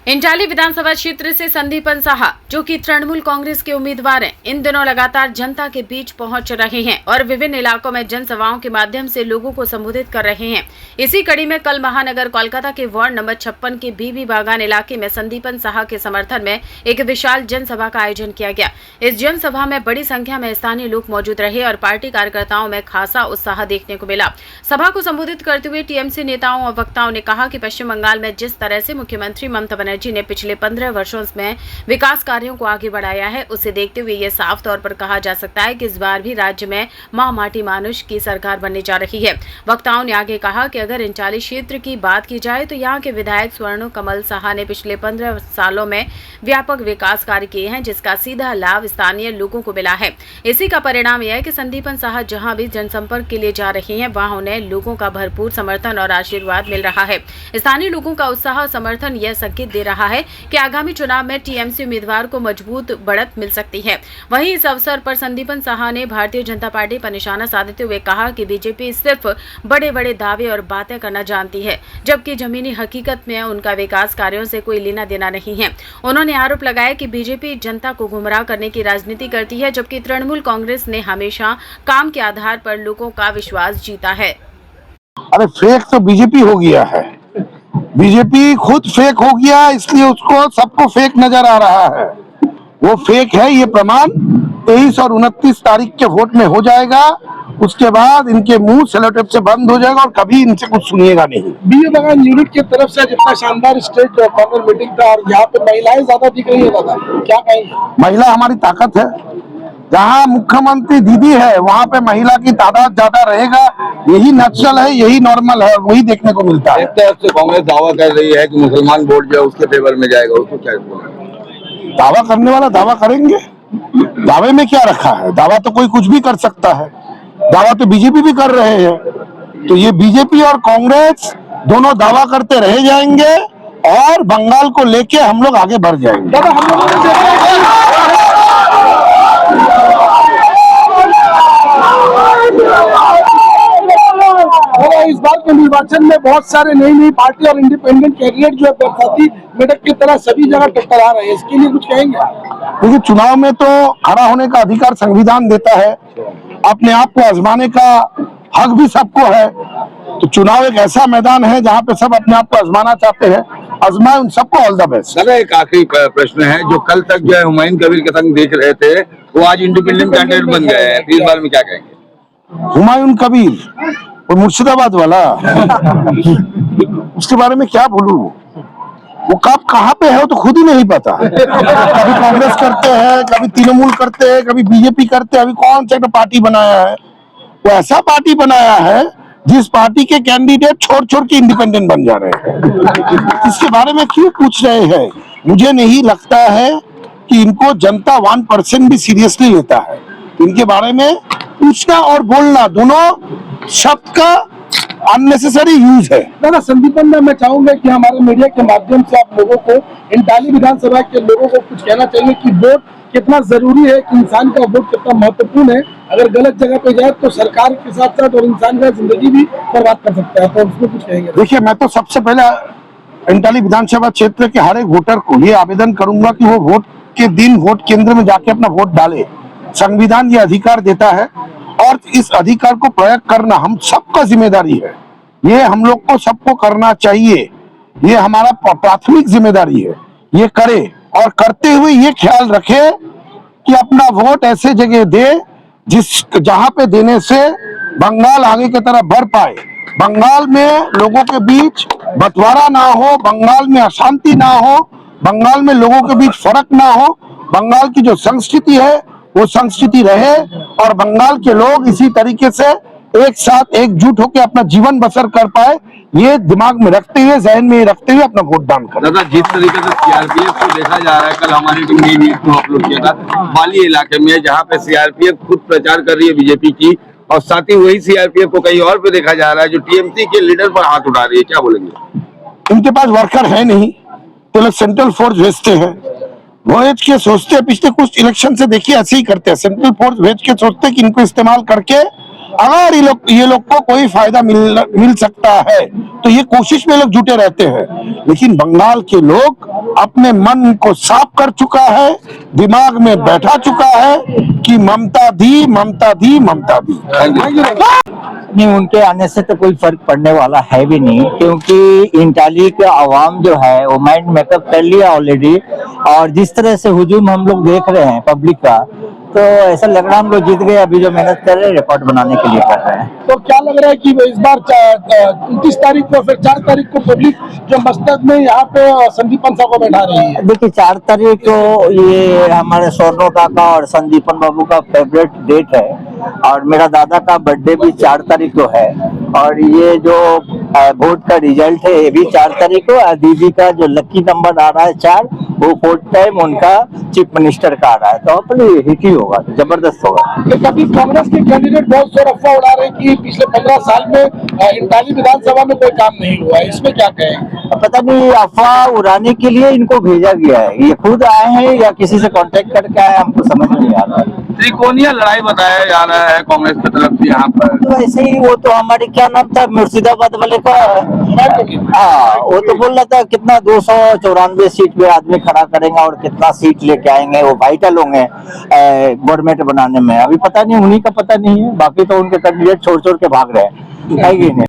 इंटाली विधानसभा क्षेत्र से संदीपन साहा, जो कि तृणमूल कांग्रेस के उम्मीदवार हैं, इन दिनों लगातार जनता के बीच पहुंच रहे हैं और विभिन्न इलाकों में जनसभाओं के माध्यम से लोगों को संबोधित कर रहे हैं। इसी कड़ी में कल महानगर कोलकाता के वार्ड नंबर 56 के बीबी बागान इलाके में संदीपन साहा के समर्थन में एक विशाल जनसभा का आयोजन किया गया। इस जनसभा में बड़ी संख्या में स्थानीय लोग मौजूद रहे और पार्टी कार्यकर्ताओं में खासा उत्साह देखने को मिला। सभा को संबोधित करते हुए टीएमसी नेताओं और वक्ताओं ने कहा कि पश्चिम बंगाल में जिस तरह से मुख्यमंत्री ममता बनर्जी ने पिछले 15 वर्षों में विकास कार्यों को आगे बढ़ाया है, उसे देखते हुए ये साफ तौर पर कहा जा सकता है कि इस बार भी राज्य में मां माटी मानुष की सरकार बनने जा रही है। वक्ताओं ने आगे कहा कि अगर इंटाली क्षेत्र की बात की जाए तो यहाँ के विधायक स्वर्ण कमल साहा ने पिछले 15 सालों में व्यापक विकास कार्य किए हैं, जिसका सीधा लाभ स्थानीय लोगों को मिला है। इसी का परिणाम यह है कि संदीपन साहा जहाँ भी जनसंपर्क के लिए जा रही हैं, वहाँ उन्हें लोगों का भरपूर समर्थन और आशीर्वाद मिल रहा है। स्थानीय लोगों का उत्साह और समर्थन यह संकेत दे रहा है कि आगामी चुनाव में टीएमसी उम्मीदवार को मजबूत बढ़त मिल सकती है। वहीं इस अवसर पर संदीपन साहा ने भारतीय जनता पार्टी पर निशाना साधते हुए कहा कि बीजेपी सिर्फ बड़े बड़े दावे और बातें करना जानती है, जबकि जमीनी हकीकत में उनका विकास कार्यों से कोई लेना देना नहीं है। उन्होंने आरोप लगाया कि बीजेपी जनता को गुमराह करने की राजनीति करती है, जबकि तृणमूल कांग्रेस ने हमेशा काम के आधार पर लोगों का विश्वास जीता है। अरे फेक तो बीजेपी हो गया है, बीजेपी खुद फेक हो गया, इसलिए उसको सबको फेक नजर आ रहा है। वो फेक है, ये प्रमाण 23 और 29 तारीख के वोट में हो जाएगा। उसके बाद इनके मुंह सेलो टेप से बंद हो जाएगा और कभी इनसे कुछ सुनिएगा नहीं। बीबी बागान यूनिट की तरफ से जितना शानदार स्टेज कॉर्नर मीटिंग था और यहाँ पे महिलाएं ज्यादा दिख रही है, दादा क्या कहेंगे? महिला हमारी ताकत है। जहाँ मुख्यमंत्री दीदी है वहाँ पे महिला की तादाद ज्यादा रहेगा। यही नेचुरल है, यही नॉर्मल है, वही देखने को मिलता है। एक तरफ से कांग्रेस दावा कर रही है कि मुसलमान वोट जो है उसके फेवर में जाएगा, उसको क्या बोलेंगे? दावा करने वाला दावा करेंगे, दावे में क्या रखा है? दावा तो कोई कुछ भी कर सकता है, दावा तो बीजेपी भी कर रहे हैं। तो ये बीजेपी और कांग्रेस दोनों दावा करते रह जाएंगे और बंगाल को लेके हम लोग आगे बढ़ जाएंगे। इस बार के निर्वाचन में बहुत सारे नई नई पार्टी और इंडिपेंडेंट कैंडिडेट जो है बरसाती मेढक की तरह सभी जगह टक्कर आ रहे हैं, इसके लिए कुछ कहेंगे? क्योंकि चुनाव में तो खड़ा होने का अधिकार संविधान देता है, अपने आप को आजमाने का हक भी सबको है। तो चुनाव एक ऐसा मैदान है जहाँ पे सब अपने आप को आजमाना चाहते हैं, आजमाए, उन सबको ऑल द बेस्ट। सर एक आखिरी प्रश्न है, जो कल तक जो है हुमायूं कबीर के संग देख रहे थे, वो आज इंडिपेंडेंट कैंडिडेट बन गए हैं, इस बार में क्या कहेंगे? हुमायूं कबीर और मुर्शिदाबाद वाला उसके बारे में क्या बोलूं? वो कब कहाँ पे है वो तो खुद ही नहीं पता। कभी कांग्रेस करते हैं, कभी तृणमूल करते हैं, कभी बीजेपी करते हैं, अभी कौन सा पार्टी बनाया है? वो ऐसा पार्टी बनाया है जिस पार्टी के कैंडिडेट छोड़ छोड़ के इंडिपेंडेंट बन जा रहे हैं। इसके बारे में क्यों पूछ रहे हैं? मुझे नहीं लगता है कि इनको जनता 1% भी सीरियसली लेता है। इनके बारे में पूछना और बोलना दोनों शब्द का अननेसेसरी यूज है। दादा संदीपन में मैं चाहूंगा कि हमारे मीडिया के माध्यम से आप लोगों को, इंटाली विधानसभा के लोगों को कुछ कहना चाहिए कि वोट कितना जरूरी है, कि इंसान का वोट कितना महत्वपूर्ण है। अगर गलत जगह पे जाए तो सरकार के साथ साथ और इंसान का जिंदगी भी बर्बाद कर सकता है, तो उसमें कुछ कहेंगे? देखिए, मैं तो सबसे पहले इंटाली विधानसभा क्षेत्र के हर एक वोटर को ये आवेदन करूंगा कि वो वोट के दिन वोट केंद्र में जाके अपना वोट डाले। संविधान ये अधिकार देता है और इस अधिकार को प्रयोग करना हम सबका जिम्मेदारी है। ये हम लोग को सबको करना चाहिए, ये हमारा प्राथमिक जिम्मेदारी है। ये करे और करते हुए ये ख्याल रखे कि अपना वोट ऐसे जगह दे जहां पे देने से बंगाल आगे की तरफ बढ़ पाए, बंगाल में लोगों के बीच बंटवारा ना हो, बंगाल में अशांति ना हो, बंगाल में लोगों के बीच फर्क ना हो, बंगाल की जो संस्कृति है वो संस्कृति रहे और बंगाल के लोग इसी तरीके से एक साथ एकजुट होकर अपना जीवन बसर कर पाए। ये दिमाग में रखते हुए, जहन में रखते हुए अपना वोट दान करें। दादा जिस तरीके से सीआरपीएफ को देखा जा रहा है, कल हमारी टीम ने न्यूज को अपलोड किया था बाली इलाके में, जहाँ पे सीआरपीएफ खुद प्रचार कर रही है बीजेपी की, और साथ ही वही सीआरपीएफ को कहीं और पे देखा जा रहा है जो टीएमसी के लीडर पर हाथ उठा रही है, क्या बोलेंगे? इनके पास वर्कर है नहीं तो लोग सेंट्रल फोर्स भेजते हैं, भेज के सोचते हैं, पिछले कुछ इलेक्शन से देखिए ऐसे ही करते हैं, सेंट्रल फोर्स भेज के सोचते हैं कि इनको इस्तेमाल करके अगर ये लोग को कोई फायदा मिल सकता है तो ये कोशिश में लोग जुटे रहते हैं, लेकिन बंगाल के लोग अपने मन को साफ कर चुका है, दिमाग में बैठा चुका है कि ममता दी, ममता दी, ममता दी। नहीं, उनके आने से तो कोई फर्क पड़ने वाला है भी नहीं, क्योंकि इंटाली के आवाम जो है वो माइंड मेकअप कर लिया ऑलरेडी। और जिस तरह से हुजूम हम लोग देख रहे हैं पब्लिक का, तो ऐसा लग रहा है हम लोग जीत गए। अभी जो मेहनत कर रहे हैं रिकॉर्ड बनाने के लिए कर रहे हैं। तो क्या लग रहा है कि इस बार 29 तारीख को फिर 4 तारीख को पब्लिक जो मस्तक में यहाँ पे संदीपन साहब को बैठा रही है? देखिए 4 तारीख को ये हमारे स्वर्णो काका और संदीपन बाबू का फेवरेट डेट है, और मेरा दादा का बर्थडे भी 4 तारीख को है, और ये जो वोट का रिजल्ट है ये भी 4 तारीख को। और दीदी का जो लकी नंबर आ रहा है 4, वो 4th टाइम उनका चीफ मिनिस्टर का आ रहा है, तो अपने हिट ही होगा, जबरदस्त होगा। तो कभी कांग्रेस के कैंडिडेट बहुत सारा अफवाह उड़ा रहे हैं कि पिछले 15 साल में इंटाली विधानसभा में कोई काम नहीं हुआ है, इसमें क्या कहें? पता नहीं अफवाह उड़ाने के लिए इनको भेजा गया है, ये खुद आए हैं या किसी से कांटेक्ट करके आए, हमको समझ नहीं आ रहा है। त्रिकोणीय लड़ाई बताया जा रहा है कांग्रेस की तरफ से यहाँ पर। तो ऐसे ही वो तो हमारे क्या नाम था मुर्शिदाबाद वाले का, हाँ वो तो बोल रहा था कितना 294 सीट पे आदमी खड़ा करेंगे और कितना सीट लेके आएंगे, वो वाइटल होंगे गवर्नमेंट बनाने में। अभी पता नहीं, उन्हीं का पता नहीं है, बाकी तो उनके कैंडिडेट छोड़ के भाग रहे हैं, है कि नहीं।